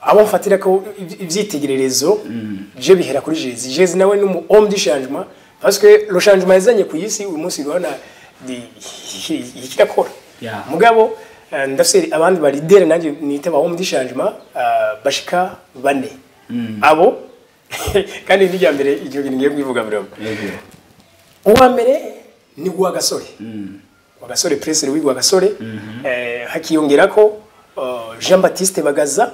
abo mfatira ko ivyitegererezo je bihera kuri Jezi nawe ni mu homme du changement parce que le changement yazanye ku isi uyu munsi rwana ikikakora mugabo ndafise abandi ba leader nanje nite ba homme du changement bashika bane abo kandi ndijya mbere icyo kintu ngiye kwivuga bro uwa mbere ni Rwagasore Rwagasore Prince Louis Rwagasore hakiyongera ko Jean Baptiste Bagaza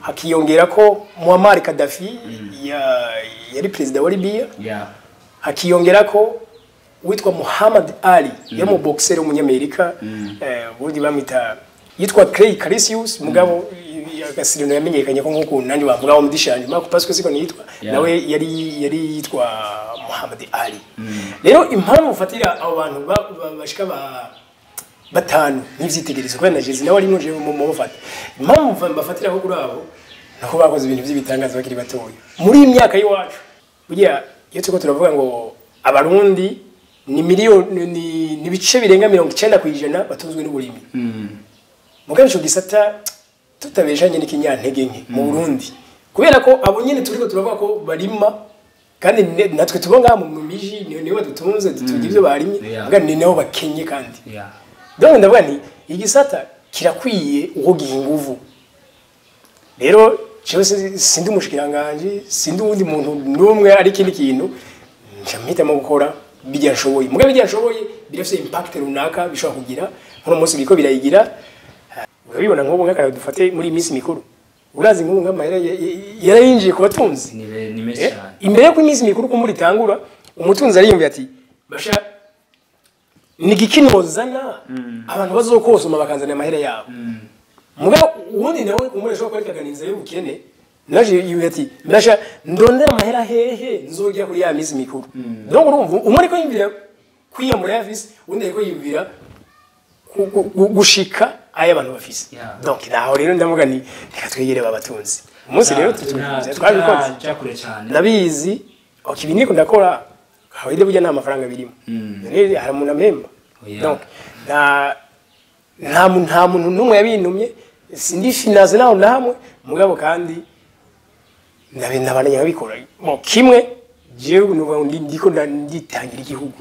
hakiyongera ko Muammar Gaddafi yari president wa Libya hakiyongera ko witwa Muhammad Ali yamu boxer umunyamerika budi bamita yitwa Clay Calisius mugabo agasirino yamenyekanye ko nkuko nandi bavuga mu dishanje parce que siko nitwa nawe yari yitwa Muhammad Ali rero impamvu ufatira abo bantu bashika batanu n'ivyitegerezo kwa na Jezi nawe ari muje mu mufata impamvu bafatira ko kuri abo nako bakoze ibintu by'ibitangaza bakiri batoya muri imyaka yiwacu burya iyo tuko turavuga ngo abarundi ni miliyoni ni bice birenga 90% batunzwe n'uburimi mugabe cyo gisata tutabeshanye n'ikinyantege nke mu Burundi kubera ko abo nyene turiko turavuga ko barima kandi natwe tubonga mu miji niwe dutunze tugira ibyo barimye ngani nabo bakenye kandi donc ndavuga nti igisata kirakwiye uko gihinguvu rero cyose sindi umushikiranganje sindi undi muntu numwe ari kindi kintu njamita mu gukora bijya nshoboye mugabe bijya nshoboye birafite impact runaka bishobora kugira nko munsi biko birayigira urabibona nk'ubu nk'akara dufate muri iminsi mikuru urazi nk'ubu nk'amahera yarayinjiye ku batunzi ni message imbere ko iminsi mikuru ko muri tangura umutunzi ariyumva ati basha nigikinozana abantu bazokosoma bakanzana amahera yabo mugabo ubundi nawe umuresho ko arikaganiza y'ubukene naje yubati basha ndondera amahera hehe nzojya kuri ya minsi mikuru donc urumva umuri ko yimvira kwiyamura yavise undi ko yimvira gushika aya abantu bafise donc naho rero ndamuga ni twegere babatunzi umunsi rero twabikoze cyakure cyane ndabizi ibi niko ndakora hawide burya nta mafaranga birimo rero hari umuntu amemba donc nta muntu numwe yabintumye sindi finance naho namwe mugabo kandi ndabandanya nkabikora kimwe jewe ndiko nditangira igihugu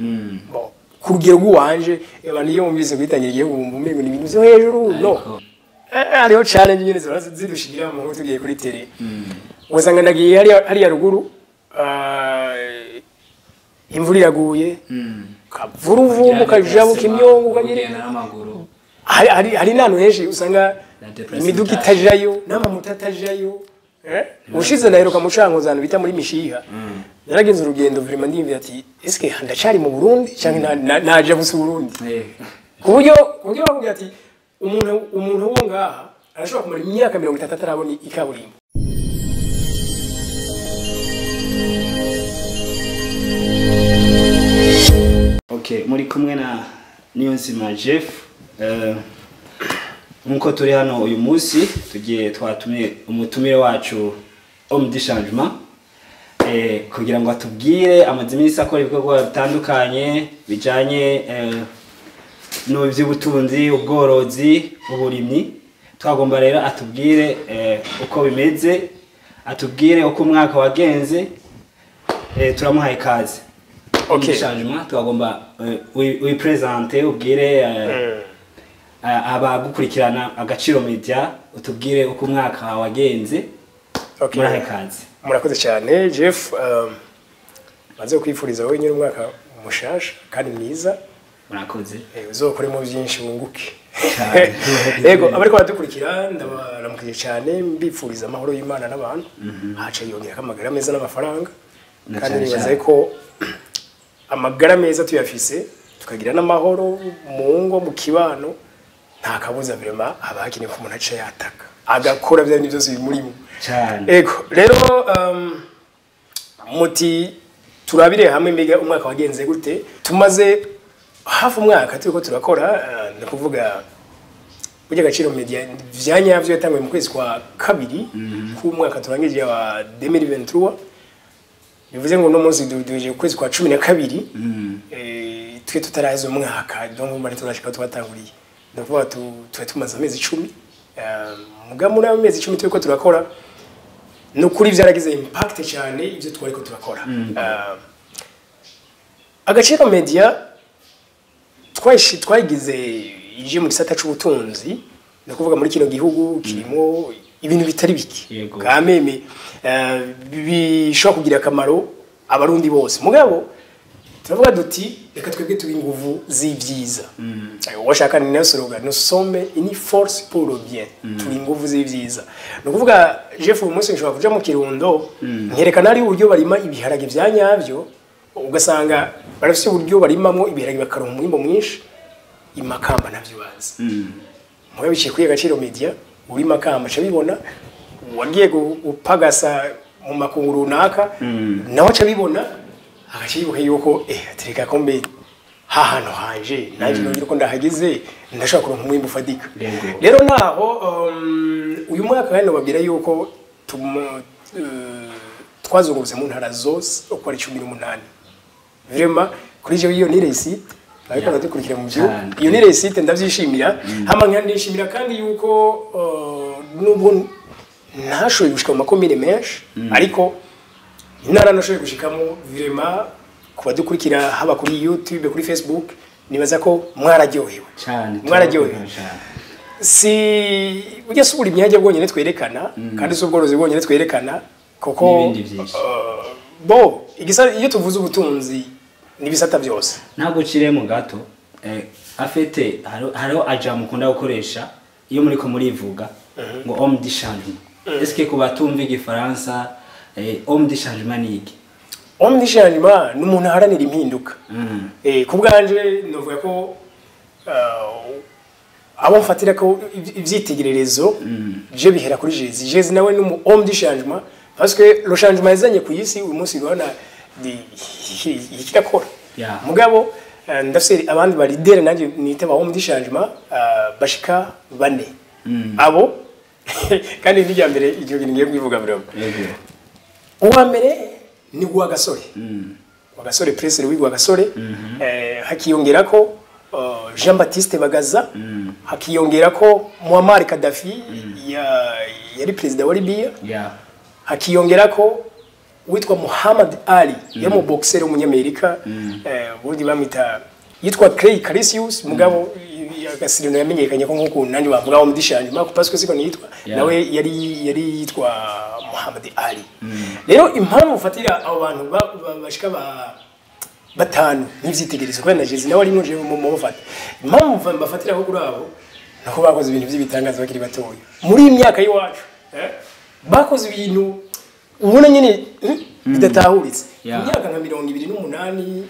kurugero rwanje abantu iyo mumvise kwitangira igihugu mumbengo ni ibintu byo hejuru no ariho challenge nyine zidushikira mu nko tugiye kuri tele usanga ndagiye hari ruguru imvura iraguye kavuruvu mukajabo kimyongo ukagire hari nano henshi usanga imiduga itajayo n'amamuta atajayo ushize naheruka mucango zanu bita muri mishiha naragenze urugendo vraiment ndimvira ati eske ndacari mu Burundi cyangwa naje gusa Burundi kuburyo bavuga ati umuntu wo ngaha arashobora kumara imyaka 30 atarabona ikaburimbo okay muri kumwe na Niyonzima Jeff nkuko turi hano uyu munsi tugiye twatumye umutumire wacu homme du changement kugira ngo atubwire amazimisi akora ibikorwa bitandukanye bijanye no by'ubutunzi ubworozi uburimyi twagomba rero atubwire uko bimeze atubwire uko umwaka wagenze turamuhaye kazi okay changement twagomba we presenter ubwire abagukurikirana agaciro media utubwire uko umwaka wagenze okay murahe kazi murakoze cyane Jeff maze kwifuriza wowe nyine umwaka mushasha kandi mwiza murakoze uzokoremo byinshi bunguke yego abariko badukurikira ndabaramukije cyane mbifuriza amahoro y'Imana n'abantu haca yongera kamagara meza n'amafaranga kandi nibaza ko amagara meza tuyafise tukagira n'amahoro mu ngo mu kibano nta kabuza vraiment abakine ko umuntu aca yataka agakora bya byose bimurimo cyane ego rero muti turabire hamwe mbega umwaka wagenze gute tumaze hafu umwaka turiko turakora ndakuvuga burya agaciro media vyanyavyo yatangwe mu kwezi kwa kabiri ku mwaka turangije wa 2023 bivuze ngo no munsi duje ku kwezi kwa 12 twe tutaraheza umwaka donc muri turashika twatanguriye ndavuga tumaze amezi 10 muga muri amezi 10 turiko turakora no kuri vyaragize impact cyane ivyo twariko turakora agaciro media twagize ije mu gisata c'ubutunzi no kuvuga muri kino gihugu kirimo ibintu bitari biki kameme bishobora kugira akamaro abarundi bose mugabo turavuga duti reka twebwe tubi inguvu z'ivyiza washaka ni nayo slogan nous sommes une force pour le bien turi inguvu z'ivyiza no kuvuga Jeff umunsi nshobora kuja mu Kirundo nkerekana ari uburyo barima ibiharage vyanyavyo ugasanga barafise uburyo barimamwo ibiharage bakaronka umwimbo mwinshi imakamba navyo bazi mwe biciye kuri agaciro media uri makamba cabibona wagiye gupagasa mu makunguru runaka nawe cabibona agacibuka yuko atereka kombe hahano hanje naje nongera ko ndahagize ndashaka kuronka umwimbo ufadika rero naho uyu mwaka kandi babwira yuko twazunguruze mu ntara zose uko ari 18 vraiment kuri je iyo ni réussite ariko ndadukurikira mu byo iyo ni réussite ndavyishimira hama nkandishimira kandi yuko nubwo nashoboye gushika mu makomine menshi ariko intara nashoboye gushikamo vraiment kuba dukurikira haba kuri YouTube kuri Facebook nibaza ko mwararyohewe cyane si ujya subura imyanya bwonyene twerekana kandi subworozi bwonyene twerekana koko bo igisa iyo tuvuze ubutunzi nibisata byose ntabwo cire mu gato afete haro aja mukunda gukoresha iyo muri ko murivuga ngo homme de changement est-ce que kubatumva igifaransa homme de changement niki homme de changement n'umuntu haranira impinduka kubwanje novuga ko abo mfatira ko ivyitegererezo je bihera kuri Jezi nawe n'umu homme de changement parce que le changement yazanye ku isi uyu munsi rwana ikidakora mugabo ndafise abandi ba leader nanje nite ba homme de changement bashika bane abo kandi n'ijya mbere icyo kintu ngiye kwivuga biramo uwa mbere ni gwa gasore wa gasore president w'igwa gasore hakiyongera ko Jean Baptiste Bagaza hakiyongera ko Muammar Gaddafi yari president wa Libya hakiyongera ko witwa Muhammad Ali yamu boxer w'umunyamerika Burundi bamita yitwa Clay Calisius mugabo agasirino yamenyekanye ko nkuko nandi bavuga mu dishanje parce que siko nitwa nawe yari yitwa Muhammad Ali rero impamvu ufatira abo bantu bashika batanu n'ivyitegerezo kwa na Jezi nawe ari muje mu mufata impamvu bafatira ko kuri abo nako bakoze ibintu by'ibitangaza bakiri batoya muri imyaka yiwacu bakoze ibintu ubona nyine bidatahuritse imyaka nka 28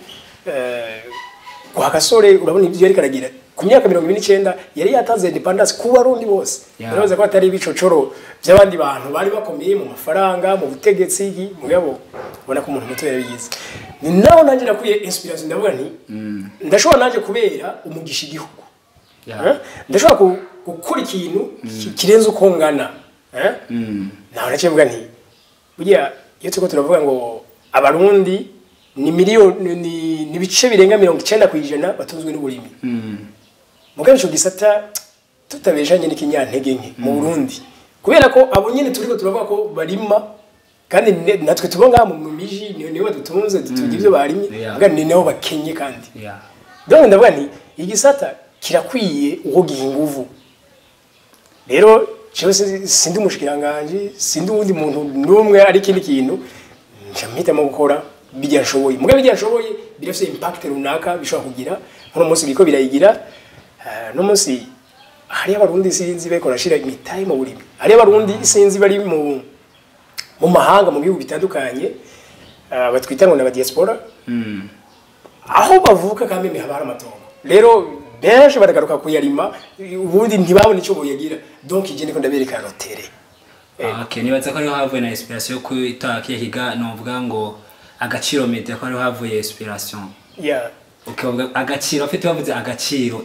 kwa gasore urabona ibyo yari karagira ku myaka 29 yari yatanze independence ku barundi bose urabaza ko atari bicocoro by'abandi bantu bari bakomeye mu mafaranga mu butegetsi mugabo ubona ko umuntu muto yarabigize ni naho nanjye nakuye inspiration ndavuga nti ndashobora nanjye kubera umugisha igihugu ndashobora gukora ikintu kirenze uko ngana naho nakivuga nti burya iyo tuko turavuga ngo abarundi ni miliyoni ni bice birenga 90% batunzwe n'uburimi mugabe cyo gisata tutabeshanye n'ikinyantege nke mu Burundi kubera ko abo nyene turiko turavuga ko barima kandi natwe tubonga mu miji niwe dutunze tugira ibyo barimye ngani nabo bakenye kandi donc ndavuga nti igisata kirakwiye uko gihinguvu rero cyose sindi umushikiranganje sindi undi muntu numwe ari kindi kintu njamita mu gukora bijya nshoboye mugabe bijya nshoboye birafise impact runaka bishobora kugira nko munsi biko birayigira no munsi hari abarundi sinzi bekora shira imitaye mu burimi hari abarundi sinzi bari mu mahanga mu bihugu bitandukanye batwita ngo na Diaspora aho bavuka kameme habara amatongo rero benshi baragaruka kuyarima ubundi ntibabone icyo boyagira donc ije ndiko ndabereka rotere okay nibaza ko ari havuye na inspiration ku itakiye higa no vuga ngo agaciro media ko ari havuye inspiration okay agaciro afite bavuze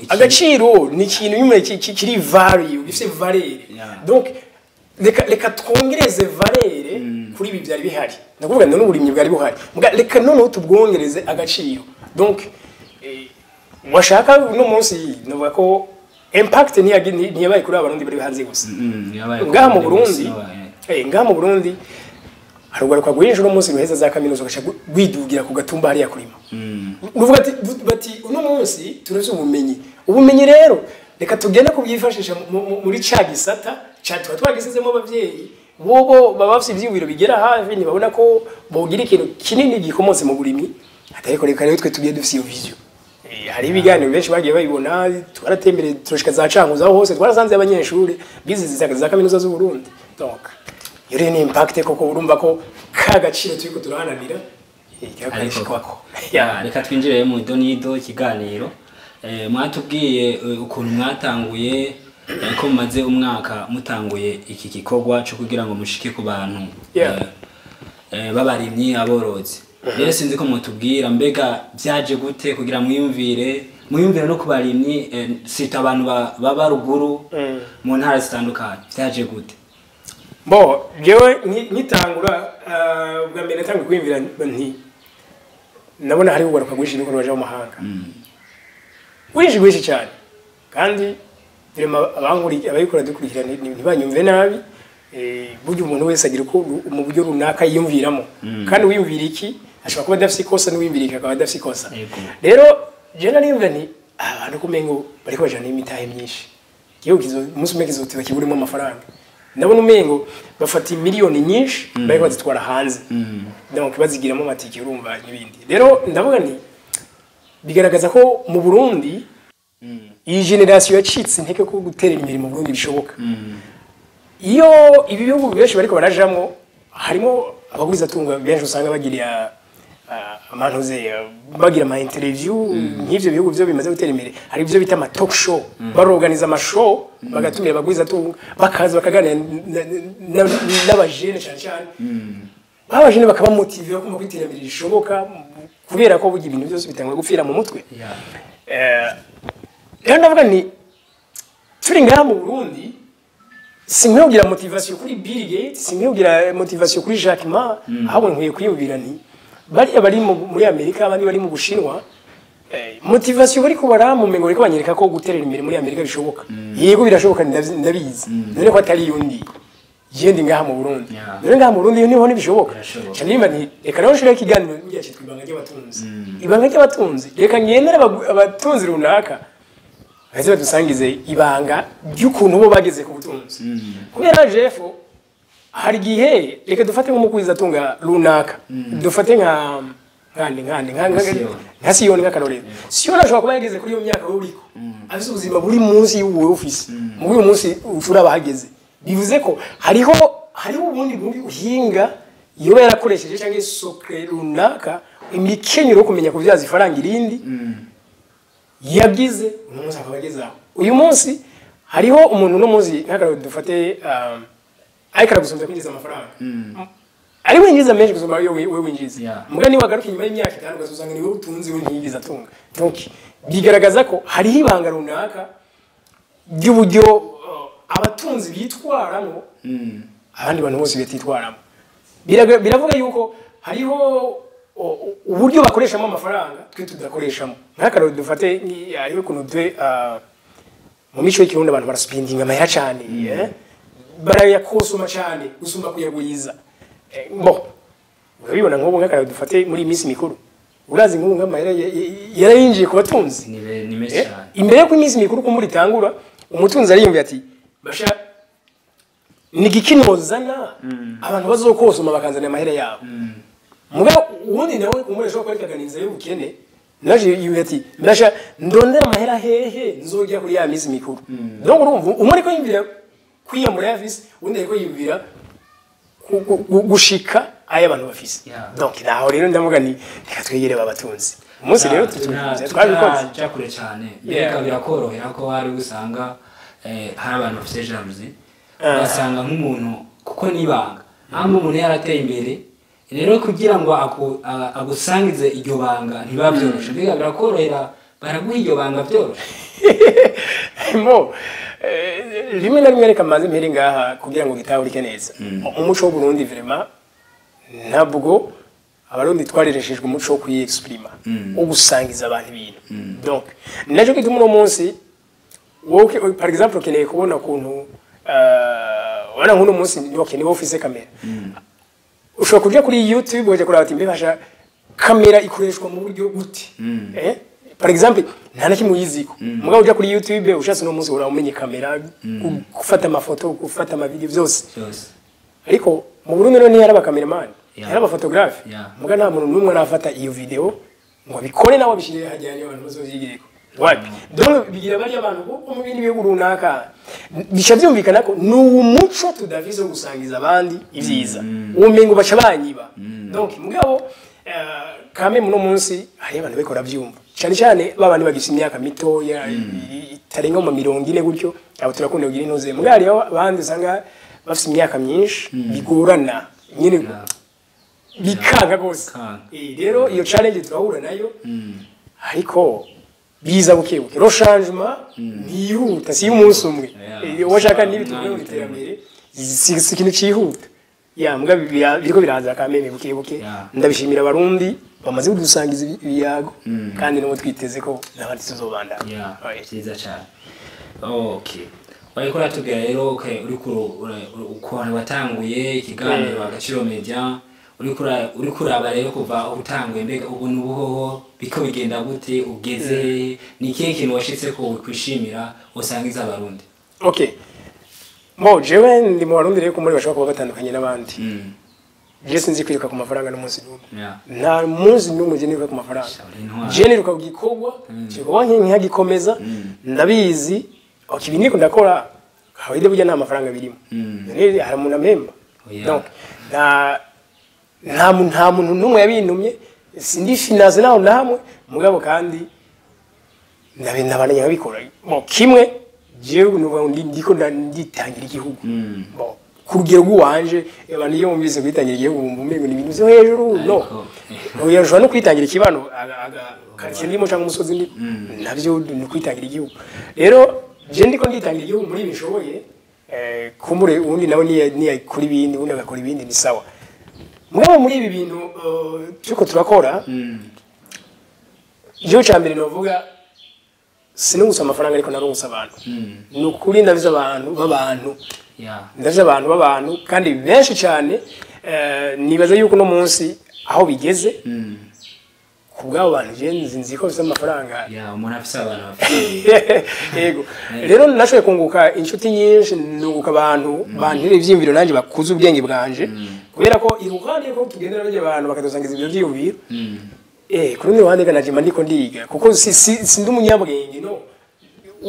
agaciro ni ikintu nyuma kiri value gifite valeur donc reka twongereze valeur kuri ibi byari bihari ndakuvuga ngo n'uburimyi bwari buhari reka none tubwongereze agaciro donc washaka no munsi novuga ko impact ntiyabaye kuri abarundi bari hanze gusa ngaha mu Burundi ngaha mu Burundi harugaruka guhinjira umunsi ruheza za kaminuza ugasha gwidugira ku gatumba hariya kurima uvuga bati uno munsi turavye ubumenyi rero reka tugende kubyifashisha muri ca gisata cyatwa twagisizemo abavyeyi bobo baba bafite ivyibiro bigera hafi ntibabona ko bogira ikintu kinini gikomotse mu burimi atari ko reka rero twe tugiye dufite iyo vision hari ibiganiro benshi bagiye bayibona twaratembereye turashika za cankuza hose twarasanze abanyeshuri bizize za kaminuza z'u Burundi donc yore ni impact koko urumva ko kagaciro turiko turahananira cyakashikako reka twinjire mu donido ikiganiro mwatubwiye ukuntu mwatanguye ko mumaze umwaka mutanguye iki gikorwa cyo kugira ngo mushike ku bantu babarimyi aborozi rero sinzi ko mutubwira mbega byaje gute kugira mwiyumvire no kubarimyi sita abantu baba ruguru mu ntara zitandukanye byaje gute bo jewe nkitangura bwa mbere natangwe kwiyumvira nti nabona hari ugaruka gwishi nuko baje mu mahanga gwishi cyane kandi abankuri abayikora dukurikirana ntibanyumve nabi buryo umuntu wese agira ko mu buryo runaka yiyumviramo kandi wiyumvira iki ashobora kuba adafite ikosa n'uwiyumvira akaba adafite ikosa rero je nariyumva nti abantu kumengo bariko bajana imitahe myinshi kiyo umunsi umwe kizotiba kiburimo amafaranga ndabona umengo bafata miliyoni nyinshi bariko bazitwara hanze donc bazigiramo amatike urumva n'ibindi rero ndavuga nti bigaragaza ko mu Burundi iyi generation yacitse inteke ko guterera imbere mu Burundi bishoboka iyo ibi bihugu benshi bariko barajamwo harimo abaguriza tunga benshi usanga bagiriya amantuze bagira ama interview nk'ivyo bihugu byo bimaze gutera imbere hari ibyo bita ama talk show barorganiza ama show bagatumira abaguriza tunga bakaza bakaganira n'abajene cyane abajene bakaba motive ko kwitera imbere bishoboka kubera ko bugi ibintu byose bitangwa gupfira mu mutwe rero ndavuga ni turi ngaha mu Burundi simwugira motivation kuri Bill Gates simwugira motivation kuri Jack Ma ahubwo nkwiye kwiyubira nti bari muri Amerika abandi bari mu Bushinwa motivation bari kubara mu mengo riko banyereka ko guterera imbere muri Amerika bishoboka yego birashoboka ndabizi none ko atari yundi yendi ngaha mu Burundi none ngaha mu Burundi niho bishoboka cyane nimba nti reka naho shira ikiganiro ngiye cyitwa ibanga ry'abatunzi ibanga ry'abatunzi reka nyemera abatunzi runaka Heze badusangize ibanga ry'ukuntu bo bageze ku butunzi. Kubera jefo hari gihe reka dufate nk'umukwiza tunga runaka. Dufate nka Siyoni nk'akarorero. Siyoni ashobora kuba yageze kuri iyo myaka uriko. Afise ubuzima buri munsi y'uwo office. Mu uyu munsi ufura bahageze. Bivuze ko hariho ubundi uhinga iyo yarakoresheje cyangwa sokre runaka imikenyero kumenya kuvyaza ifaranga irindi. Yagize umunsi akabageza uyu munsi hariho umuntu no muzi nk'akararo dufate ariko gusumba kwinjiza amafaranga ari winjiza menshi gusumba yo winjiza mugani wagaruka inyuma y'imyaka 5 ugasuzanga ni wowe utunzi winjiza tunga donc bigaragaza ko hariho ibanga runaka ry'uburyo abatunzi bitwaramo abandi bantu bose bititwaramo biravuga yuko hariho uburyo bakoreshamo amafaranga twe tudakoreshamo nk'akararo dufate ariwe kuntu twe mu mico y'ikirundi abantu barasipindinga amaya cyane barayakosoma cyane gusumba kuyaguyiza bo urabibona nk'ubu nk'akararo dufate muri iminsi mikuru urazi nk'ubu nk'amahera yarayinjiye ku batunzi imbere yo ku iminsi mikuru ko muri tangura umutunzi ariyumva ati basha nigikinozana abantu bazokosoma bakanzana amahera yabo mugabo ubundi nawe umuresho kwerekaniza y'ubukene naje yubati ndasha ndondera amahera hehe nzojya kuri ya mizi mikuru donc urumva umuri ko yimvira kwiyambura yafise undi ko yimvira gushika aya abantu bafise donc naho rero ndamuga ni reka twegere babatunzi umunsi rero twabikoze cyakure cyane reka birakorohera ko hari gusanga hari abantu bafise jalousie basanga nk'umuntu kuko nibanga ntabwo umuntu yarateye imbere rero kugira ngo agusangize iryo banga ntibabyoroshe biga birakorohera baraguha iryo banga byoroshe mo rimwe na rimwe reka maze mpere ngaha kugira ngo gitahurike neza umuco w'u Burundi vraiment ntabwo abarundi twarereshejwe umuco wo kuyiexprima wo gusangiza abantu ibintu donc naje gituma uno munsi wowe par exemple ukeneye kubona ukuntu wana nk'uno munsi niwo ufise kamera ushobora kuja kuri YouTube waje kuraba ati mbebasha kamera ikoreshwa mu buryo gute par exemple nta nakimwe yiziko mugabo uja kuri YouTube ushatse no munsi uramenye kamera gufata amafoto gufata amavideo byose ariko mu Burundi no ntiyaraba cameraman yaraba photographe muga nta muntu numwe arafata iyo video ngo bikore nawe bishirire hajyanye abantu bazovyigireko wapi donc bigira bari abantu bo mu bindi bihugu runaka bishavyumvikana ko n'umuco tudavize gusangiza abandi ivyiza umengo baca banyiba donc mugabo kame muno munsi hari abantu bekora byumva cyane cyane babandi bagisa imyaka mito ya itarenga mu 40 gutyo abo turakunda kugira intuze mugari abandi sanga bafite imyaka myinshi bigorana nyine bikanga gose rero iyo challenge turahura nayo ariko biza bukebuke ro changement nihuta si umunsi umwe washaka n'ibitubwe mu iterambere si kintu cihuta ya mbwa biriko biraza kameme bukebuke ndabishimira abarundi bamaze kudusangiza ibiyago kandi no twiteze ko n'abandi tuzobanda cyiza cyane okay bariko ratubwira rero uri uko watanguye ikiganiro Agaciro Media uri kuraba rero kuva ubutanguye mbega ubuntu buhoho biko bigenda gute ugeze ni kihe kintu washitse ko kwishimira usangiza abarundi okay mo jewe ndi mu barundi rero ko muri bashaka kuba batandukanye n'abandi je sinzi kwiruka ku mafaranga n'umunsi n'umwe nta munsi n'umwe je niruka ku mafaranga je niruka ku gikorwa kikorwa nkihagikomeza ndabizi okay biniko ndakora hawide burya nta mafaranga birimo rero hari umuntu amemba donc nta muntu n'umwe yabintumye sindi finance naho namwe mugabo kandi ndabandanya nkabikora mo kimwe jewe ndiko nditangira igihugu bo kurugero rwanje abantu iyo mumvise kwitangira igihugu mumbengo ni ibintu byo hejuru no uyashobora no kwitangira ikibano kariye ndimo cyangwa umusozi ndi navyo ni kwitangira igihugu rero je ndiko nditangira igihugu muri bishoboye kumure undi nawe ni kuri ibindi undi agakora ibindi ni sawa mugabo muri ibi bintu cyuko turakora je cyambere novuga sinungusa amafaranga ariko narungusa abantu nukuri ndaviza abantu b'abantu ndaviza abantu b'abantu kandi benshi cyane nibaza yuko no munsi aho bigeze kubwabo bantu je nzi ko bise amafaranga umuntu afise abantu yego rero nashoye kunguka inshuti nyinshi nunguka abantu bantire ivyimviro nanje bakuza ubwenge bwanje kubera ko irukanye ko tugendera n'abantu abantu bakadusangiza ibyo vyiyumviro kurundi ruhande kanaje mandiko ndiga kuko sindi umunyabwenge no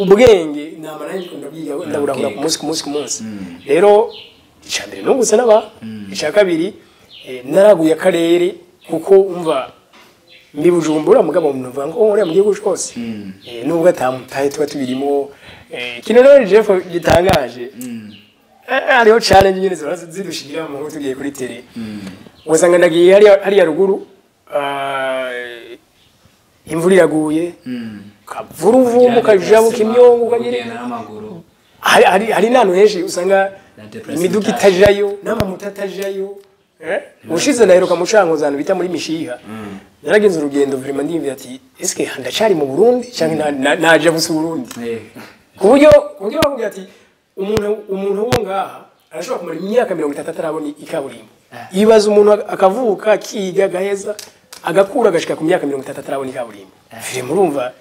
ubwenge namaranye ko ndabyiga ndaburahura ku munsi rero icambere no gusa naba icakabiri naraguye akarere kuko umva mbi Bujumbura mugabo mvuga ngo ore mu gihugu cyose nubwo atamutaye tuba tubirimo kino rero Jeff gitangaje ariho challenge nyine zidushigira mu ngo tugiye kuri tele wasanga ndagiye hari ya ruguru imvura iraguye kavuruvu mukajabuka imyongo ukagire hari nano henshi usanga imiduga itajayo n'amamuta atajayo ushize naheruka mucango zanu bita muri mishiha naragenze urugendo vraiment ndimvira ati eske ndacari mu Burundi cyangwa naje busi Burundi kuburyo bavuga ati umuntu wo ngaha arashobora kumara imyaka 30 atarabona ikaburimbo ibaza umuntu akavuka kiga gaheza agakura gashika ku myaka 30 atarabona ikaburimbo fire murumva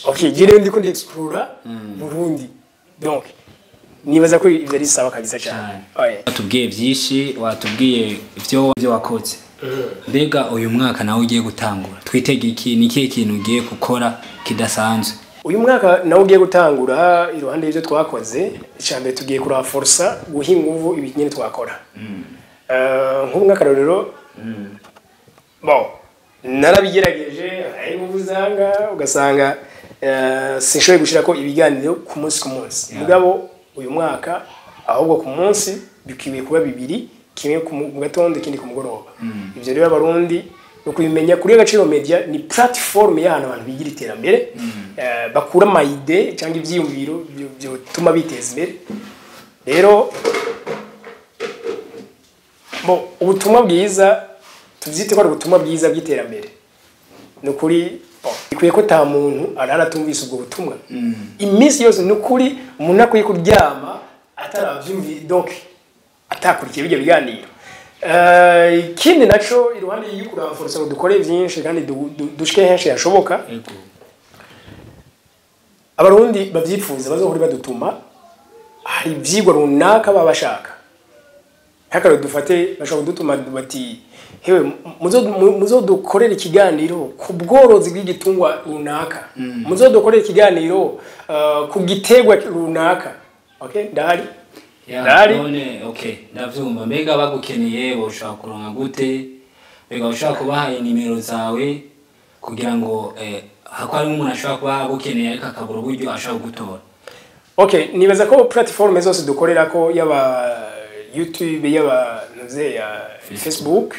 okay jire ndiko ndi explore Burundi donc nibaza ko ivyo ari sawa kabisa cyane watubwiye byinshi watubwiye ivyo wakoze mbega uyu mwaka nawe ugiye gutangura twitege iki ni kihe kintu ugiye gukora kidasanzwe uyu mwaka nawe ugiye gutangura iruhande y'ivyo twakoze icambere tugiye kura forsa guhinguvu ibinyene twakora nk'umwaka rero bon narabigerageje ari muvuzanga ugasanga sishoye gushira ko ibiganiro ku munsi mugabo uyu mwaka ahubwo ku munsi bikibiye kuba bibiri kimwe ku gatondo kindi ku mugoroba ivyo rero abarundi no kubimenya kuri Agaciro Media ni platform y'ahantu abantu bigira iterambere bakura amayide cyangwa ivyiyumviro byo tuma biteza imbere rero bo ubutumwa bwiza tuvyite ko ari ubutumwa bwiza bw'iterambere no kuri bikwiye ko ta muntu araratumvise ubwo butumwa iminsi yose nukuri umuntu akwiye kuryama ataravyumvi donc atakurikiye bijya biganiro ikindi naco iruhande y'ikuramforsa ngo dukore byinshi kandi dushike henshi yashoboka abarundi bavyipfuza bazohora badutuma hari ivyigwa runaka babashaka hakaro dufate bashaka kudutuma bati hewe muzodukorera ikiganiro ku bworozi bw'igitungwa runaka muzodukorera ikiganiro ku gitegwa runaka okay ndahari none okay ndavyumva mbega bagukeneye boshaka kuronka gute mbega ushaka kubaha nimero zawe kugira ngo hakwari umuntu ashaka kuba agukeneye ariko akabura uburyo ashaka gutora okay nibaza ko platform zose dukorera ko yaba YouTube yaba noze ya Facebook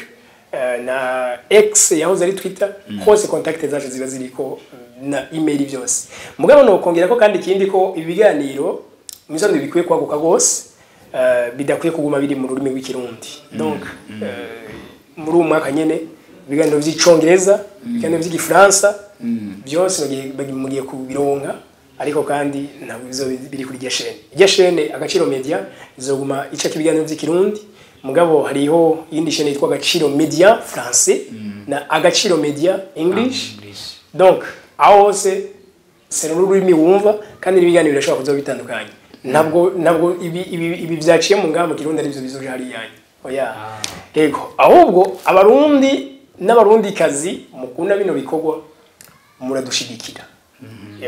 na X yahoze ari Twitter hose contact zaje ziba ziriko na email byose mugabo no kongera ko kandi kindi ko ibiganiro misanzwe bikwiye kwaguka gose bidakwiye kuguma biri mu rurimi rw'ikirundi donc muri umwaka nyene ibiganiro by'icongereza ibiganiro by'igifaransa byose bagiye kubironka ariko kandi ntabwo bizo biri kuri Diaspora Agaciro Media izoguma ica kibiganiro by'ikirundi mugabo hariho yindi chaîne yitwa AGACIRO MEDIA FRANÇAIS na AGACIRO MEDIA ENGLISH donc ahose c'est ururimi wumva kandi ibiganiro birashobora kuzo bitandukanye ntabwo ibi byaciye mu ngamba kirundi ari byo bizoje hari yanyu oya yego ahubwo abarundi n'abarundi kazi mukunda bino bikorwa muradushigikira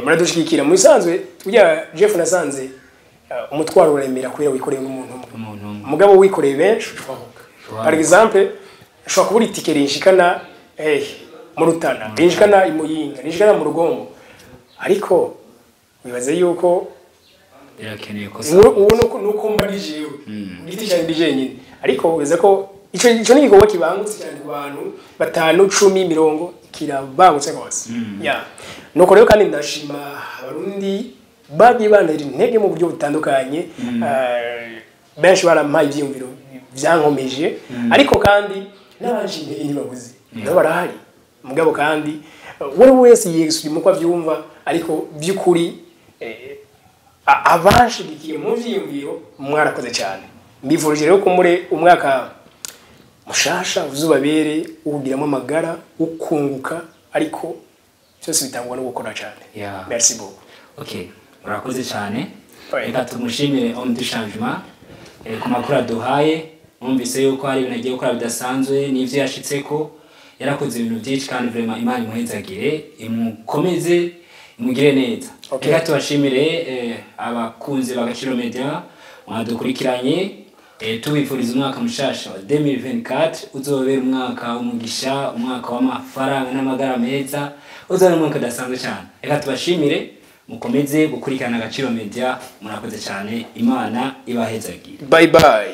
muradushigikira mu isanzwe tujya Jeff nasanze umutwaro uremera kwera wikoreye n'umuntu umugabo wikoreye benshi par exemple ashobora kubura itike rinshikana mu Rutana rinshikana imuyinga rinshikana mu Rugombo ariko bibaze yuko birakeneye ko nuko mbari jewe giti cyane ndijenyine ariko bibaze ko ico ni igikorwa kibangutse cyane ku bantu 5 10 mirongo kirabangutse gose nuko rero kandi ndashima abarundi bagibanira intege mu buryo butandukanye benshi barampaye ivyumviro byankomeje ariko kandi n'abanje intege ntibabuze nabo barahari mugabo kandi wowe wese yexprime ko avyumva ariko byukuri abashigikiye mu vyumviro mwarakoze cyane mbivurije rero ko muri umwaka mushasha uzubabere ubugiramo amagara ukunguka ariko cyose bitangwa no gukora cyane merci beaucoup okay urakoze cyane reka tumushimire on du changement ku makuru aduhaye numvise yuko hari ibintu agiye gukora bidasanzwe n'ivyo yashitseko yarakoze ibintu byinshi kandi vraiment Imana imuhezagire imukomeze imugire neza reka tubashimire abakunzi b'Agaciro Media mwadukurikiranye tubifuriza umwaka mushasha wa 2024 uzobera umwaka w'umugisha umwaka w'amafaranga n'amagara meza uzana umwaka dasanzwe cyane reka tubashimire mukomeze gukurikirana Agaciro Media murakoze cyane Imana ibahezagire bye bye